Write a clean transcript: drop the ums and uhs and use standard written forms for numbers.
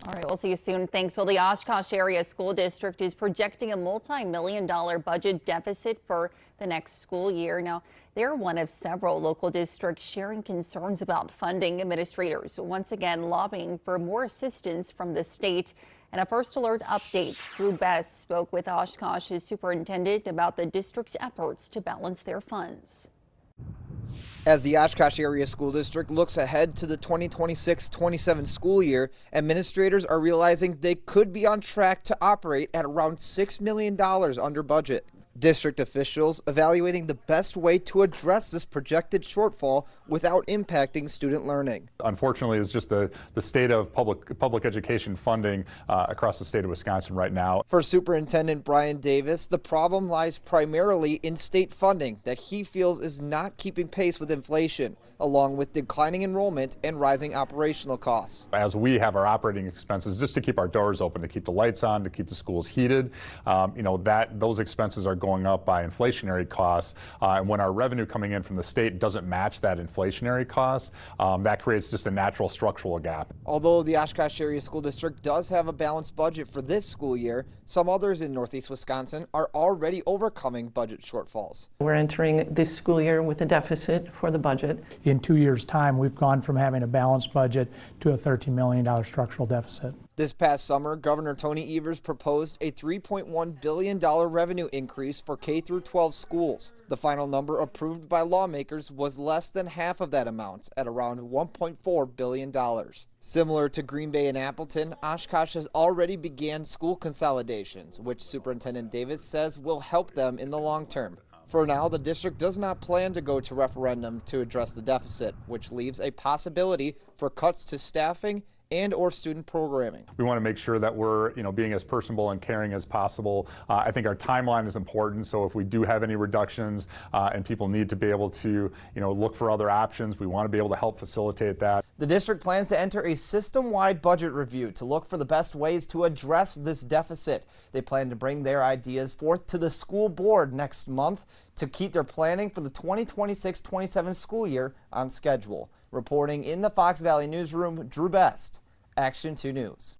All right, we'll see you soon. Thanks. Well, the Oshkosh Area School District is projecting a multi-million-dollar budget deficit for the next school year. Now, they're one of several local districts sharing concerns about funding. Administrators once again lobbying for more assistance from the state. And a First Alert update. Drew Best spoke with Oshkosh's superintendent about the district's efforts to balance their funds. As the Oshkosh Area School District looks ahead to the 2026-27 school year, administrators are realizing they could be on track to operate at around $6 million under budget. District officials evaluating the best way to address this projected shortfall without impacting student learning. Unfortunately, it's just the state of public education funding across the state of Wisconsin right now. For Superintendent Brian Davis, the problem lies primarily in state funding that he feels is not keeping pace with inflation, along with declining enrollment and rising operational costs. As we have our operating expenses just to keep our doors open, to keep the lights on, to keep the schools heated, those expenses are going up by inflationary costs. And when our revenue coming in from the state doesn't match that inflationary cost, that creates just a natural structural gap. Although the Oshkosh Area School District does have a balanced budget for this school year, some others in Northeast Wisconsin are already overcoming budget shortfalls. We're entering this school year with a deficit for the budget. In 2 years' time, we've gone from having a balanced budget to a $13 million structural deficit. This past summer, Governor Tony Evers proposed a $3.1 billion revenue increase for K-12 schools. The final number approved by lawmakers was less than half of that amount, at around $1.4 billion. Similar to Green Bay and Appleton, Oshkosh has already began school consolidations, which Superintendent Davis says will help them in the long term. For now, the district does not plan to go to referendum to address the deficit, which leaves a possibility for cuts to staffing and or student programming. We want to make sure that we're being as personable and caring as possible. I think our timeline is important, so if we do have any reductions and people need to be able to look for other options, we want to be able to help facilitate that. The district plans to enter a system-wide budget review to look for the best ways to address this deficit. They plan to bring their ideas forth to the school board next month to keep their planning for the 2026-27 school year on schedule. Reporting in the Fox Valley newsroom, Drew Best, Action 2 News.